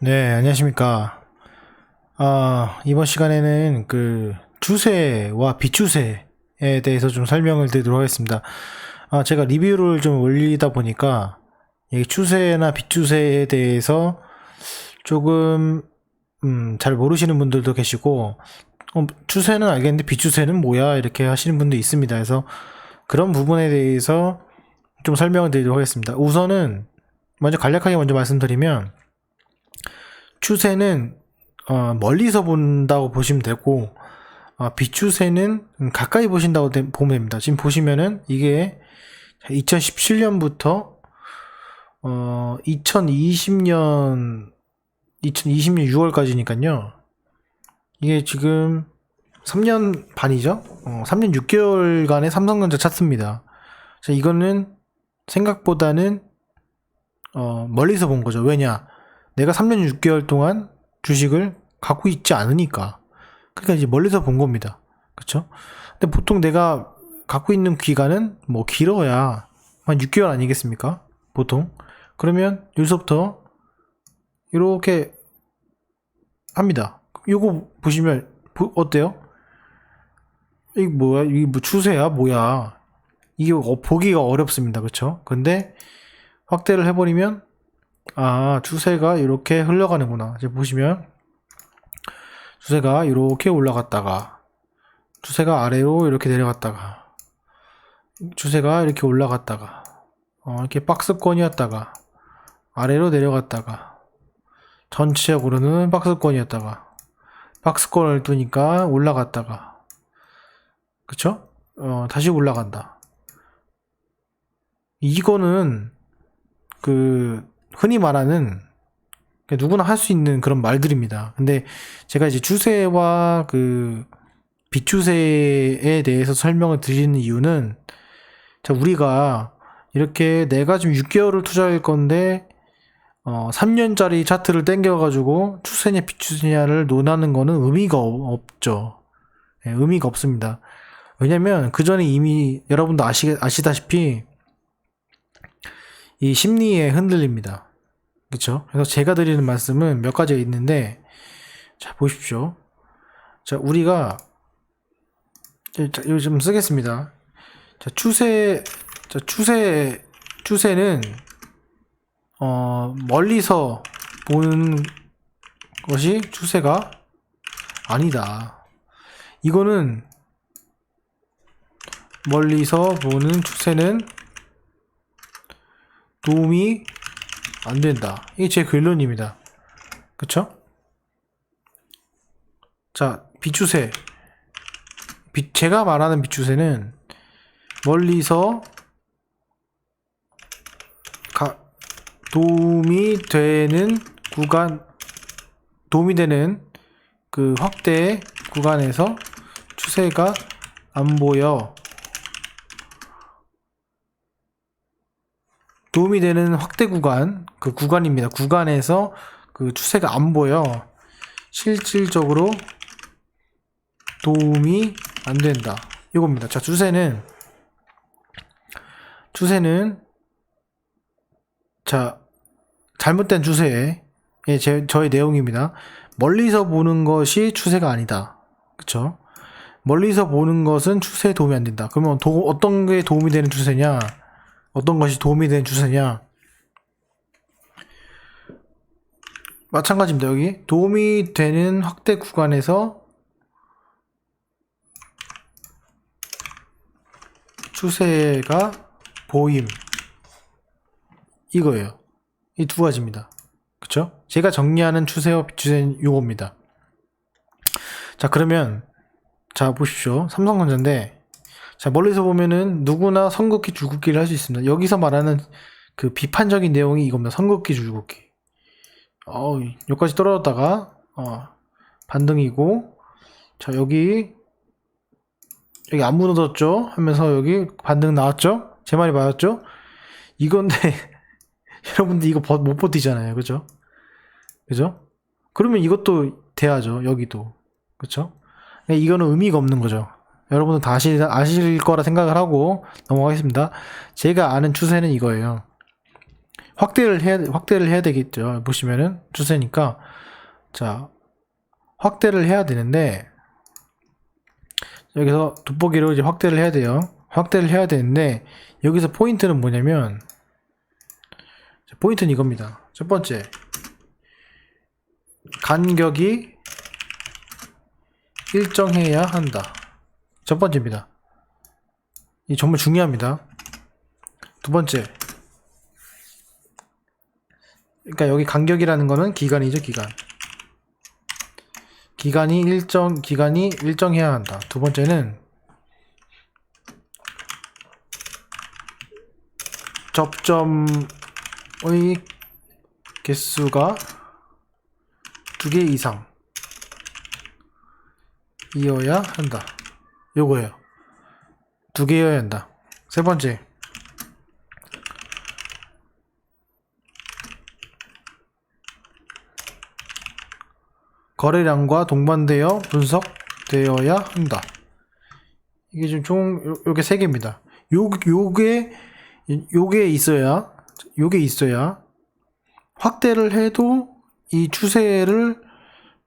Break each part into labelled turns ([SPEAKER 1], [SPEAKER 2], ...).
[SPEAKER 1] 네, 안녕하십니까. 이번 시간에는 그 추세와 비추세에 대해서 좀 설명을 드리도록 하겠습니다. 제가 리뷰를 좀 올리다 보니까 이 추세나 비추세에 대해서 조금 잘 모르시는 분들도 계시고 추세는 알겠는데 비추세는 뭐야 이렇게 하시는 분도 있습니다. 그래서 그런 부분에 대해서 좀 설명을 드리도록 하겠습니다. 우선은 간략하게 먼저 말씀드리면 추세는 멀리서 본다고 보시면 되고 비추세는 가까이 보신다고 보면 됩니다. 지금 보시면은 이게 2017년부터 2020년 6월까지니까요. 이게 지금 3년 반이죠? 3년 6개월간의 삼성전자 차트입니다. 자, 이거는 생각보다는 멀리서 본 거죠. 왜냐? 내가 3년 6개월 동안 주식을 갖고 있지 않으니까. 그러니까 이제 멀리서 본 겁니다. 그쵸? 근데 보통 내가 갖고 있는 기간은 뭐 길어야 한 6개월 아니겠습니까? 보통. 그러면 여기서부터 이렇게 합니다. 요거 보시면 어때요? 이게 뭐야? 이게 뭐 추세야? 뭐야? 이게 보기가 어렵습니다. 그쵸? 근데 확대를 해버리면 추세가 이렇게 흘러가는구나. 이제 보시면 추세가 이렇게 올라갔다가 추세가 아래로 이렇게 내려갔다가 추세가 이렇게 올라갔다가 이렇게 박스권이었다가 아래로 내려갔다가 전체적으로는 박스권이었다가 박스권을 두니까 올라갔다가 그쵸? 다시 올라간다. 이거는 흔히 말하는 누구나 할 수 있는 그런 말들입니다. 근데 제가 이제 추세와 비추세에 대해서 설명을 드리는 이유는 우리가 이렇게 내가 지금 6개월을 투자할 건데 3년짜리 차트를 땡겨가지고 추세냐 비추세냐를 논하는 거는 의미가 없죠. 네, 의미가 없습니다. 왜냐면 그 전에 이미 여러분도 아시다시피 이 심리에 흔들립니다. 그쵸? 그래서 제가 드리는 말씀은 몇 가지가 있는데, 자, 보십시오. 자, 우리가, 이거 좀 쓰겠습니다. 자, 추세는, 멀리서 보는 것이 추세가 아니다. 이거는, 멀리서 보는 추세는 도움이 안 된다. 이게 제 결론입니다. 그쵸? 자, 비추세. 제가 말하는 비추세는 멀리서 도움이 되는 그 확대 구간에서 추세가 안 보여. 도움이 되는 확대 구간, 그 구간입니다. 구간에서 그 추세가 안 보여. 실질적으로 도움이 안 된다. 이겁니다. 자, 추세는 잘못된 추세의 저의 내용입니다. 멀리서 보는 것이 추세가 아니다. 그쵸? 멀리서 보는 것은 추세에 도움이 안 된다. 그러면 어떤 게 도움이 되는 추세냐? 어떤 것이 도움이 되는 추세냐? 마찬가지입니다. 여기 도움이 되는 확대 구간에서 추세가 보임, 이거예요. 이 두 가지입니다. 그쵸? 제가 정리하는 추세와 비추세는 요겁니다. 자, 그러면 자, 보십시오. 삼성전자인데, 자, 멀리서 보면은 누구나 선긋기 줄긋기를 할 수 있습니다. 여기서 말하는 그 비판적인 내용이 이겁니다. 선긋기 줄긋기. 여기까지 떨어졌다가 반등이고, 자, 여기 안 무너졌죠? 하면서 여기 반등 나왔죠? 제 말이 맞았죠? 이건데 여러분들 이거 못 버티잖아요. 그죠? 그죠? 그러면 이것도 돼야죠. 여기도. 그쵸? 이거는 의미가 없는 거죠. 여러분은 다 아실 거라 생각을 하고 넘어가겠습니다. 제가 아는 추세는 이거예요. 확대를 해야 되겠죠. 보시면은 추세니까. 자, 확대를 해야 되는데, 여기서 돋보기로 이제 확대를 해야 돼요. 확대를 해야 되는데, 여기서 포인트는 뭐냐면, 포인트는 이겁니다. 첫 번째, 간격이 일정해야 한다. 첫 번째입니다. 이 정말 중요합니다. 두 번째, 그러니까 여기 간격이라는 거는 기간이죠, 기간. 기간이 일정해야 한다. 두 번째는 접점의 개수가 2개 이상 이어야 한다. 요거예요. 2개여야 한다. 세 번째, 거래량과 동반되어 분석되어야 한다. 이게 지금 총 요게 3개입니다. 요게 있어야 확대를 해도 이 추세를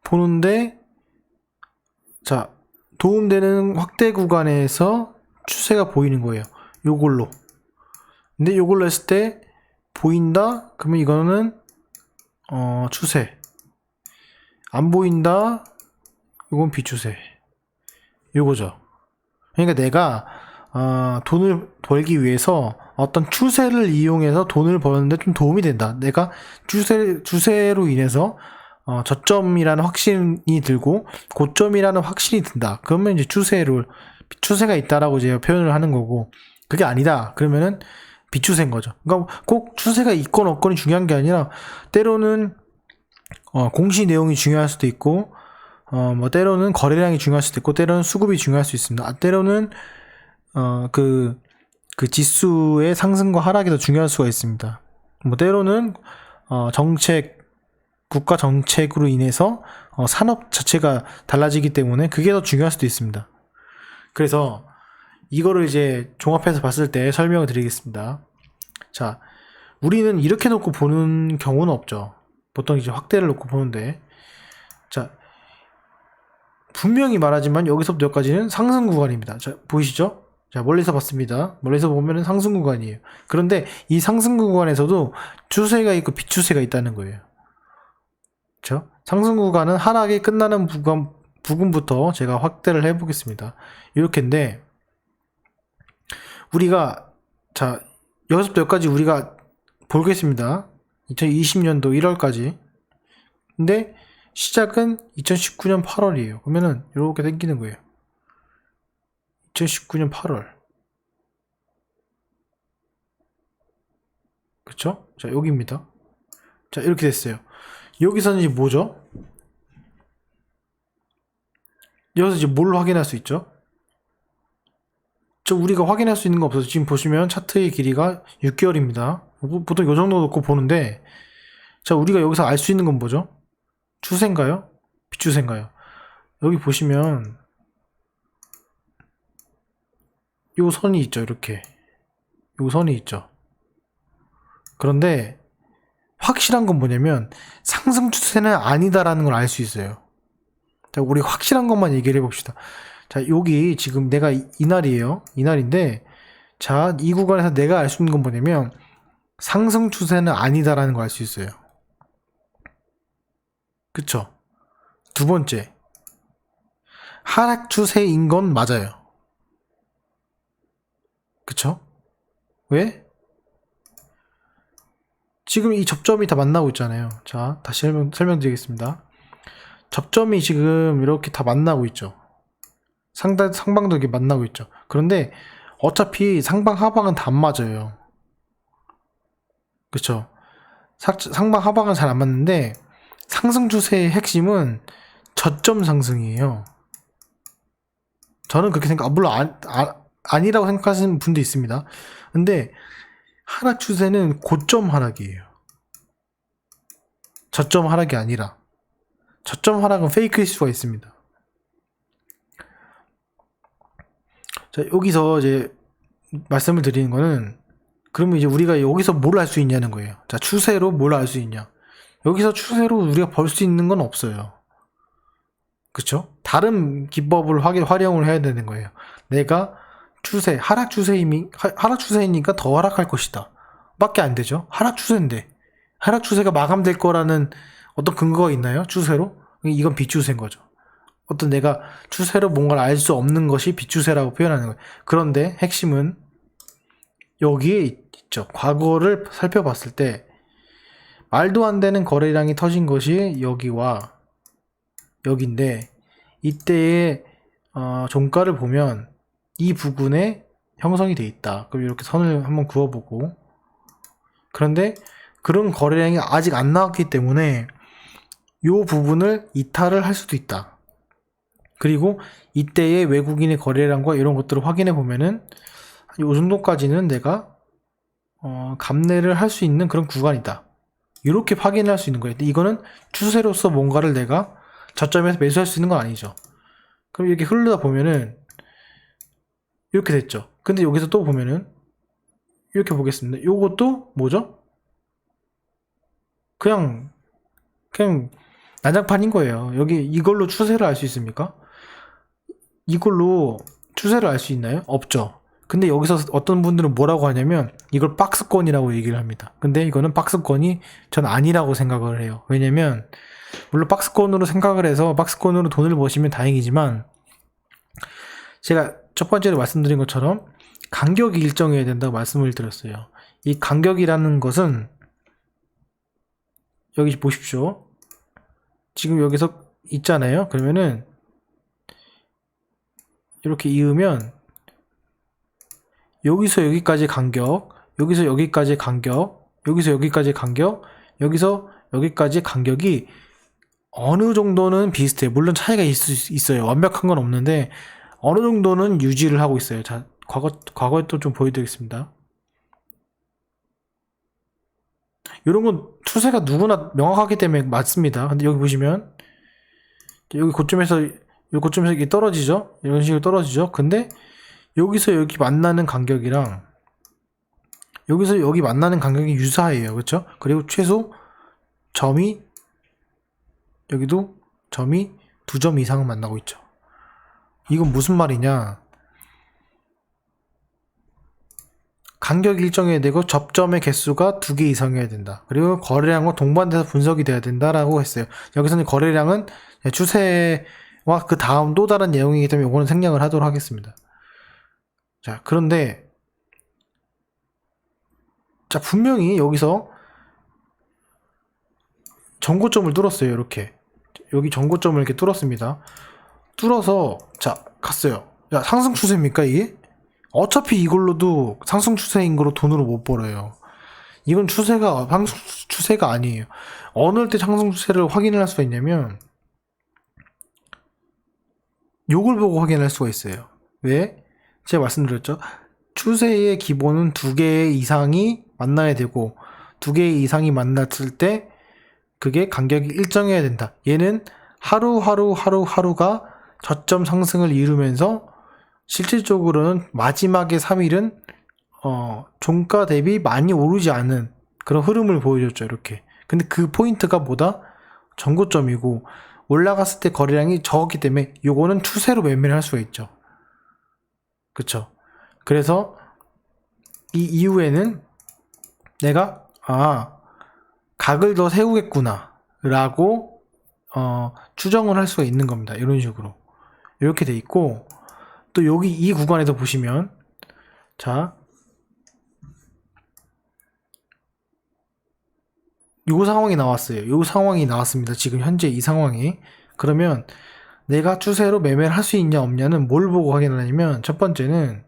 [SPEAKER 1] 보는데, 자, 도움되는 확대 구간에서 추세가 보이는 거예요. 요걸로. 근데 요걸로 했을 때 보인다? 그러면 이거는 추세. 안 보인다? 이건 비추세. 요거죠. 그러니까 내가 돈을 벌기 위해서 어떤 추세를 이용해서 돈을 버는데 좀 도움이 된다. 내가 추세로 인해서 저점이라는 확신이 들고 고점이라는 확신이 든다. 그러면 이제 추세가 있다라고 제가 표현을 하는 거고, 그게 아니다. 그러면은 비추세인 거죠. 그러니까 꼭 추세가 있건 없건이 중요한 게 아니라, 때로는 공시 내용이 중요할 수도 있고, 뭐 때로는 거래량이 중요할 수도 있고, 때로는 수급이 중요할 수 있습니다. 때로는 그 지수의 상승과 하락이 더 중요할 수가 있습니다. 뭐 때로는 국가 정책으로 인해서 산업 자체가 달라지기 때문에 그게 더 중요할 수도 있습니다. 그래서 이거를 이제 종합해서 봤을 때 설명을 드리겠습니다. 자, 우리는 이렇게 놓고 보는 경우는 없죠. 보통 이제 확대를 놓고 보는데, 자, 분명히 말하지만 여기서부터 여기까지는 상승 구간입니다. 자, 보이시죠? 자, 멀리서 봤습니다. 멀리서 보면은 상승 구간이에요. 그런데 이 상승 구간에서도 추세가 있고 비추세가 있다는 거예요. 그렇죠? 상승 구간은 하락이 끝나는 부분부터 제가 확대를 해보겠습니다. 이렇게인데, 우리가, 자, 여기서부터 여기까지 우리가 보겠습니다. 2020년도 1월까지. 근데 시작은 2019년 8월이에요. 그러면은 이렇게 당기는 거예요. 2019년 8월. 그쵸? 자, 여기입니다. 자, 이렇게 됐어요. 여기서는 이제 뭐죠? 여기서 이제 뭘 확인할 수 있죠? 우리가 확인할 수 있는 거 없어서, 지금 보시면 차트의 길이가 6개월입니다. 보통 이 정도 놓고 보는데, 자, 우리가 여기서 알 수 있는 건 뭐죠? 추세인가요? 비추세인가요? 여기 보시면 요 선이 있죠. 이렇게 요 선이 있죠. 그런데 확실한 건 뭐냐면 상승 추세는 아니다라는 걸 알 수 있어요. 자, 우리 확실한 것만 얘기를 해봅시다. 자, 여기 지금 내가 이날이에요. 이날인데, 자, 이 구간에서 내가 알 수 있는 건 뭐냐면 상승 추세는 아니다라는 걸 알 수 있어요. 그쵸? 두 번째, 하락 추세인 건 맞아요. 그쵸? 왜? 지금 이 접점이 다 만나고 있잖아요. 자, 다시 설명드리겠습니다. 접점이 지금 이렇게 다 만나고 있죠. 상방도 이렇게 만나고 있죠. 그런데 어차피 상방 하방은 다 안 맞아요. 그쵸? 상방 하방은 잘 안 맞는데, 상승 추세의 핵심은 저점 상승이에요. 저는 그렇게 물론 아니라고 생각하시는 분도 있습니다. 근데 하락 추세는 고점 하락이에요. 저점 하락이 아니라. 저점 하락은 페이크일 수가 있습니다. 자, 여기서 이제 말씀을 드리는 거는, 그러면 이제 우리가 여기서 뭘 할 수 있냐는 거예요. 자, 추세로 뭘 할 수 있냐. 여기서 추세로 우리가 벌 수 있는 건 없어요. 그쵸? 다른 기법을 활용을 해야 되는 거예요. 내가 추세, 하락 추세이니까 더 하락할 것이다. 밖에 안 되죠. 하락 추세인데. 하락 추세가 마감될 거라는 어떤 근거가 있나요? 추세로? 이건 비추세인 거죠. 어떤 내가 추세로 뭔가를 알 수 없는 것이 비추세라고 표현하는 거예요. 그런데 핵심은 여기에 있죠. 과거를 살펴봤을 때 말도 안 되는 거래량이 터진 것이 여기와 여기인데 이때의 종가를 보면 이 부근에 형성이 돼 있다. 그럼 이렇게 선을 한번 그어보고, 그런데 그런 거래량이 아직 안 나왔기 때문에 이 부분을 이탈을 할 수도 있다. 그리고 이때의 외국인의 거래량과 이런 것들을 확인해 보면은 이 정도까지는 내가 감내를 할 수 있는 그런 구간이다. 이렇게 확인할 수 있는 거예요. 이거는 추세로서 뭔가를 내가 저점에서 매수할 수 있는 건 아니죠. 그럼 이렇게 흐르다 보면은 이렇게 됐죠. 근데 여기서 또 보면은 이렇게 보겠습니다. 요것도 뭐죠? 그냥 난장판인 거예요. 여기 이걸로 추세를 알 수 있습니까? 이걸로 추세를 알 수 있나요? 없죠. 근데 여기서 어떤 분들은 뭐라고 하냐면 이걸 박스권이라고 얘기를 합니다. 근데 이거는 박스권이 전 아니라고 생각을 해요. 왜냐면 물론 박스권으로 생각을 해서 박스권으로 돈을 버시면 다행이지만 제가 첫 번째로 말씀드린 것처럼 간격이 일정해야 된다고 말씀을 드렸어요. 이 간격이라는 것은 여기 보십시오. 지금 여기서 있잖아요. 그러면은 이렇게 이으면 여기서 여기까지 간격, 여기서 여기까지 간격, 여기서 여기까지 간격, 여기서 여기까지 간격이 어느 정도는 비슷해요. 물론 차이가 있어요. 완벽한 건 없는데 어느 정도는 유지를 하고 있어요. 자, 과거에 또 좀 보여드리겠습니다. 이런 건 추세가 누구나 명확하기 때문에 맞습니다. 근데 여기 보시면 여기 고점에서 이게 떨어지죠? 이런 식으로 떨어지죠? 근데 여기서 여기 만나는 간격이랑 여기서 여기 만나는 간격이 유사해요. 그렇죠? 그리고 최소 점이 여기도 점이 2점 이상은 만나고 있죠. 이건 무슨 말이냐? 간격이 일정해야 되고 접점의 개수가 2개 이상이어야 된다. 그리고 거래량과 동반돼서 분석이 돼야 된다라고 했어요. 여기서는 거래량은 추세와 그 다음 또 다른 내용이기 때문에 이거는 생략을 하도록 하겠습니다. 자, 그런데 자, 분명히 여기서 전고점을 뚫었어요. 이렇게 여기 전고점을 이렇게 뚫었습니다. 뚫어서 자, 갔어요. 야, 상승 추세입니까 이게? 어차피 이걸로도 상승 추세인 거로 돈으로 못 벌어요. 이건 상승 추세가 아니에요. 어느 때 상승 추세를 확인을 할 수가 있냐면 요걸 보고 확인할 수가 있어요. 왜? 제가 말씀드렸죠. 추세의 기본은 2개 이상이 만나야 되고 2개 이상이 만났을 때 그게 간격이 일정해야 된다. 얘는 하루가 저점 상승을 이루면서 실질적으로는 마지막에 3일은 종가 대비 많이 오르지 않은 그런 흐름을 보여줬죠. 이렇게. 근데 그 포인트가 뭐다? 전고점이고 올라갔을 때 거래량이 적었기 때문에 요거는 추세로 매매를 할 수가 있죠. 그쵸? 그래서 이 이후에는 내가 각을 더 세우겠구나 라고 추정을 할 수가 있는 겁니다. 이런 식으로 이렇게 돼 있고, 또 여기 이 구간에서 보시면 자, 요 상황이 나왔어요. 요 상황이 나왔습니다. 지금 현재 이 상황이. 그러면 내가 추세로 매매를 할 수 있냐 없냐는 뭘 보고 확인하냐면, 첫 번째는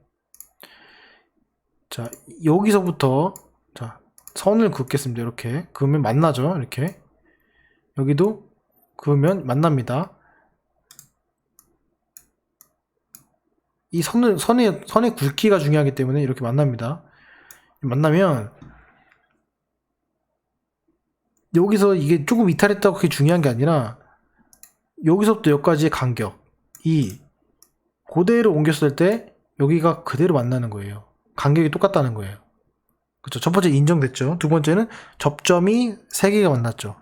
[SPEAKER 1] 자, 여기서부터 자, 선을 긋겠습니다. 이렇게 그으면 만나죠. 이렇게 여기도 그으면 만납니다. 이 선의 굵기가 중요하기 때문에 이렇게 만납니다. 만나면 여기서 이게 조금 이탈했다고 그게 중요한 게 아니라 여기서부터 여기까지의 간격이 그대로 옮겼을 때 여기가 그대로 만나는 거예요. 간격이 똑같다는 거예요. 그쵸. 첫 번째 인정됐죠. 두 번째는 접점이 3개가 만났죠.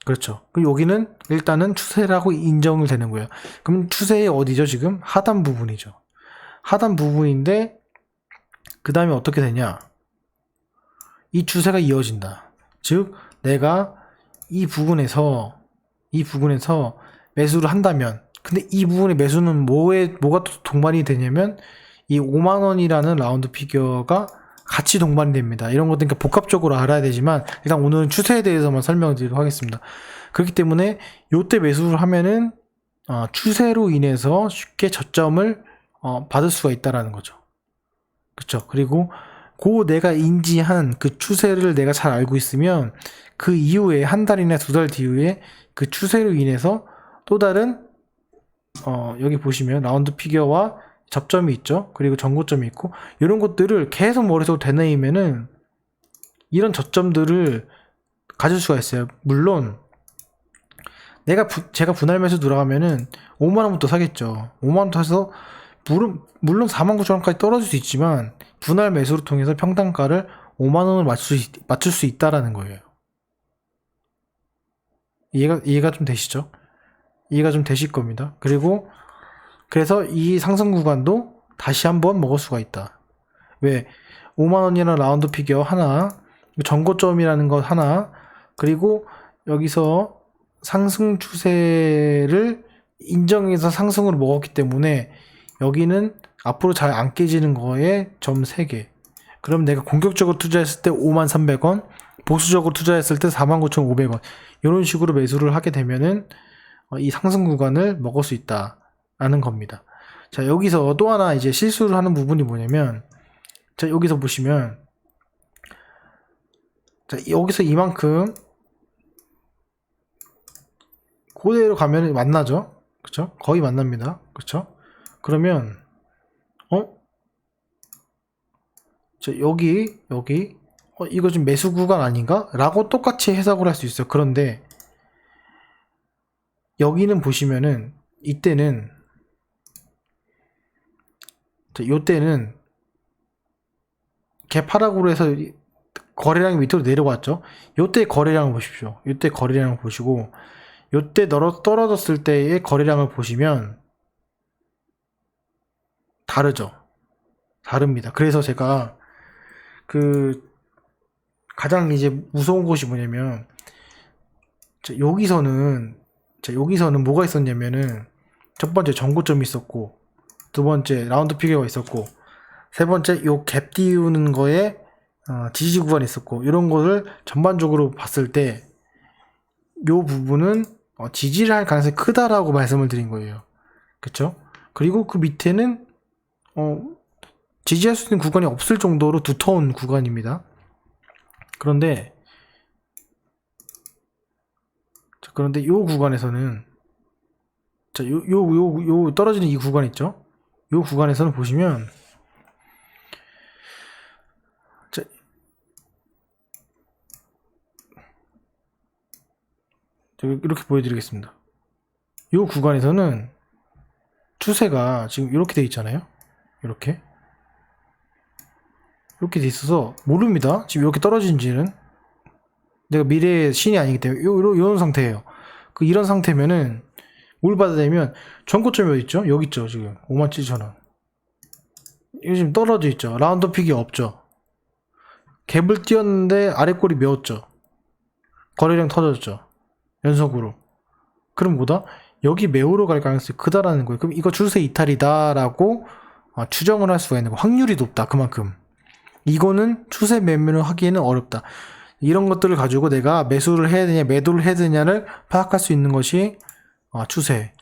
[SPEAKER 1] 그렇죠. 그리고 여기는 일단은 추세라고 인정을 되는 거예요. 그럼 추세의 어디죠, 지금? 하단 부분이죠. 하단 부분인데, 그 다음에 어떻게 되냐? 이 추세가 이어진다. 즉, 내가 이 부분에서 매수를 한다면, 근데 이 부분의 매수는 뭐가 동반이 되냐면, 이 5만원이라는 라운드 피겨가 같이 동반이 됩니다. 이런 것들 그러니까 복합적으로 알아야 되지만, 일단 오늘은 추세에 대해서만 설명을 드리도록 하겠습니다. 그렇기 때문에, 요때 매수를 하면은, 추세로 인해서 쉽게 저점을, 받을 수가 있다라는 거죠. 그쵸. 그리고, 내가 인지한 그 추세를 내가 잘 알고 있으면, 그 이후에 한 달이나 2달 뒤에 그 추세로 인해서 또 다른 여기 보시면 라운드 피겨와 접점이 있죠. 그리고 전고점이 있고 이런 것들을 계속 머릿속으로 되뇌이면은 이런 저점들을 가질 수가 있어요. 물론 제가 분할 매수 들어가면은 5만원부터 사겠죠. 5만원 사서 물론 49,000원까지 떨어질 수 있지만 분할 매수를 통해서 평단가를 5만원을 맞출 수 있다라는 거예요. 이해가 좀 되시죠? 이해가 좀 되실 겁니다. 그래서 이 상승 구간도 다시 한번 먹을 수가 있다. 왜? 5만원이라는 라운드 피겨 하나, 전고점이라는 것 하나, 그리고 여기서 상승 추세를 인정해서 상승으로 먹었기 때문에 여기는 앞으로 잘 안 깨지는 거에 점 3개. 그럼 내가 공격적으로 투자했을 때 53,300원, 보수적으로 투자했을 때 49,500원. 이런 식으로 매수를 하게 되면은 이 상승 구간을 먹을 수 있다라는 겁니다. 자, 여기서 또 하나 이제 실수를 하는 부분이 뭐냐면, 자, 여기서 보시면, 자, 여기서 이만큼 그대로 가면 만나죠? 그쵸? 거의 만납니다. 그쵸? 그러면, 자, 여기, 이거 좀 매수 구간 아닌가? 라고 똑같이 해석을 할 수 있어요. 그런데, 여기는 보시면은, 이때는, 자, 요때는, 개파락으로 해서 거래량이 밑으로 내려왔죠? 요때 거래량을 보십시오. 요때 거래량을 보시고, 요때 떨어졌을 때의 거래량을 보시면, 다르죠? 다릅니다. 그래서 제가, 가장 이제 무서운 것이 뭐냐면, 여기서는 뭐가 있었냐면은, 첫 번째 전고점이 있었고, 두 번째 라운드 피겨가 있었고, 세 번째 요 갭 띄우는 거에 지지 구간이 있었고, 이런 거를 전반적으로 봤을 때, 요 부분은 지지를 할 가능성이 크다라고 말씀을 드린 거예요. 그쵸? 그리고 그 밑에는, 지지할 수 있는 구간이 없을 정도로 두터운 구간입니다. 그런데 요 구간에서는, 자, 요 떨어지는 이 구간 있죠? 요 구간에서는 보시면, 자, 이렇게 보여드리겠습니다. 요 구간에서는 추세가 지금 이렇게 돼 있잖아요? 이렇게 돼 있어서 모릅니다. 지금 이렇게 떨어진지는 내가 미래의 신이 아니기 때문에 요런 상태예요. 이런 상태면은 뭘 받아야 되면 전고점이 어디 있죠? 여기 있죠. 지금 57,000원. 이거 지금 떨어져 있죠. 라운드 픽이 없죠. 갭을 띄었는데 아래꼬리 메웠죠. 거래량 터졌죠. 연속으로. 그럼 뭐다? 여기 매우러 갈 가능성이 크다라는 거예요. 그럼 이거 추세 이탈이다라고 추정을 할 수가 있는 거. 확률이 높다. 그만큼. 이거는 추세 매매를 하기에는 어렵다. 이런 것들을 가지고 내가 매수를 해야 되냐, 매도를 해야 되냐를 파악할 수 있는 것이 추세.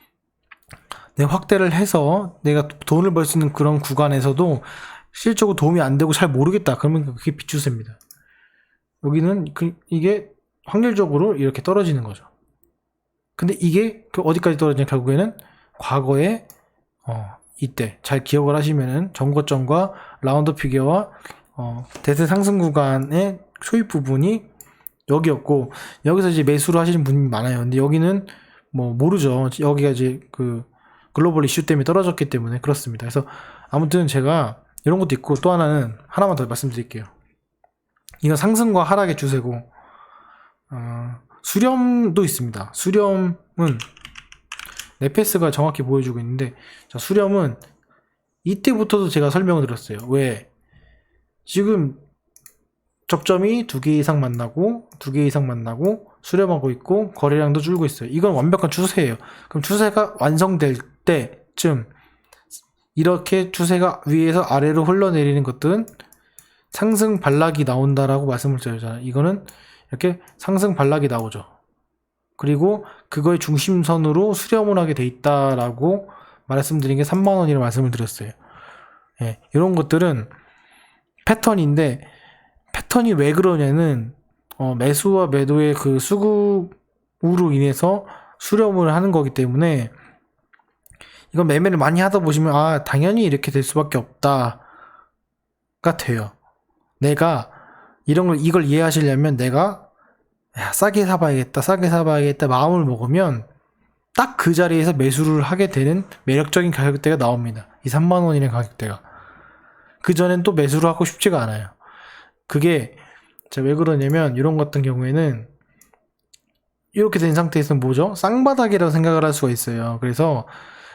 [SPEAKER 1] 내가 확대를 해서 내가 돈을 벌 수 있는 그런 구간에서도 실질적으로 도움이 안 되고 잘 모르겠다. 그러면 그게 비추세입니다. 여기는 이게 확률적으로 이렇게 떨어지는 거죠. 근데 이게 어디까지 떨어지냐, 결국에는 과거에 이때 잘 기억을 하시면은 전고점과 라운드 피겨와 대세 상승 구간의 초입 부분이 여기였고, 여기서 이제 매수를 하시는 분이 많아요. 근데 여기는 뭐 모르죠. 여기가 이제 글로벌 이슈 때문에 떨어졌기 때문에 그렇습니다. 그래서 아무튼 제가 이런 것도 있고, 또 하나만 더 말씀드릴게요. 이건 상승과 하락의 추세고, 수렴도 있습니다. 수렴은 네페스가 정확히 보여주고 있는데, 자, 수렴은 이때부터도 제가 설명을 드렸어요. 왜? 지금 접점이 2개 이상 만나고 수렴하고 있고 거래량도 줄고 있어요. 이건 완벽한 추세예요. 그럼 추세가 완성될 때쯤 이렇게 추세가 위에서 아래로 흘러내리는 것들은 상승 반락이 나온다라고 말씀을 드렸잖아요. 이거는 이렇게 상승 반락이 나오죠. 그리고 그거의 중심선으로 수렴을 하게 돼 있다라고 말씀드린 게 3만원이라고 말씀을 드렸어요. 예, 이런 것들은 패턴인데, 패턴이 왜 그러냐는 매수와 매도의 그 수급으로 인해서 수렴을 하는 거기 때문에, 이건 매매를 많이 하다 보시면 당연히 이렇게 될 수밖에 없다가 돼요. 내가 이걸 이해하시려면 내가 싸게 사봐야겠다 마음을 먹으면 딱 그 자리에서 매수를 하게 되는 매력적인 가격대가 나옵니다. 이 3만원이라는 가격대가. 그 전엔 또 매수를 하고 싶지가 않아요. 그게 왜 그러냐면, 이런 것 같은 경우에는 이렇게 된 상태에서는 뭐죠? 쌍바닥이라고 생각을 할 수가 있어요. 그래서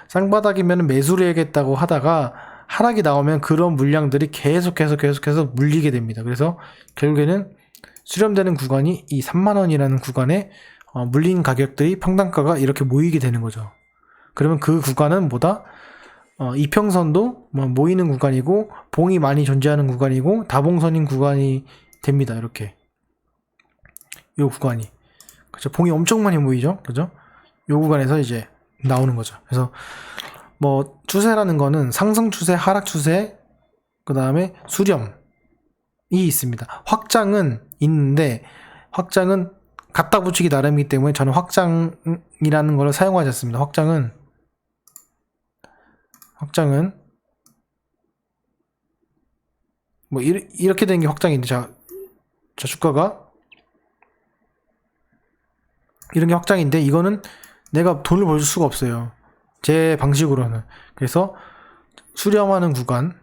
[SPEAKER 1] 쌍바닥이면 매수를 해야겠다고 하다가 하락이 나오면 그런 물량들이 계속해서 물리게 됩니다. 그래서 결국에는 수렴되는 구간이 이 3만원이라는 구간에 물린 가격들이 평단가가 이렇게 모이게 되는 거죠. 그러면 그 구간은 뭐다? 이평선도 모이는 구간이고, 봉이 많이 존재하는 구간이고, 다봉선인 구간이 됩니다. 이렇게 이 구간이, 그죠? 봉이 엄청 많이 모이죠, 그죠? 이 구간에서 이제 나오는 거죠. 그래서 추세라는 거는 상승 추세, 하락 추세, 그 다음에 수렴이 있습니다. 확장은 있는데, 확장은 갖다 붙이기 나름이기 때문에 저는 확장이라는 걸 사용하지 않습니다. 확장은 이렇게 되는 게 확장인데, 자 주가가 이런 게 확장인데, 이거는 내가 돈을 벌 수가 없어요, 제 방식으로는. 그래서 수렴하는 구간을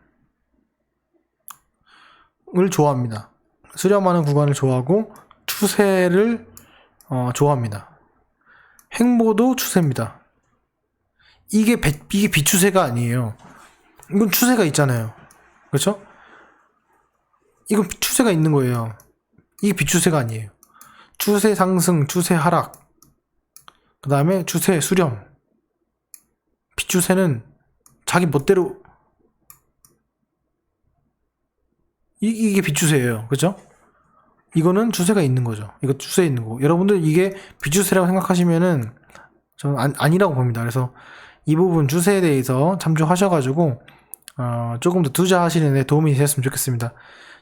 [SPEAKER 1] 좋아합니다. 수렴하는 구간을 좋아하고, 추세를 좋아합니다. 횡보도 추세입니다. 이게 비추세가 아니에요. 이건 추세가 있잖아요, 그렇죠? 이건 추세가 있는 거예요. 이게 비추세가 아니에요. 추세 상승, 추세 하락, 그 다음에 추세 수렴. 비추세는 자기 멋대로, 이게 비추세예요, 그렇죠? 이거는 추세가 있는 거죠. 이거 추세 있는 거고, 여러분들 이게 비추세라고 생각하시면은 저는 아니라고 봅니다. 그래서 이 부분 추세에 대해서 참조하셔가지고 조금 더 투자하시는 데 도움이 되셨으면 좋겠습니다.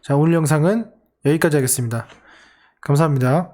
[SPEAKER 1] 자, 오늘 영상은 여기까지 하겠습니다. 감사합니다.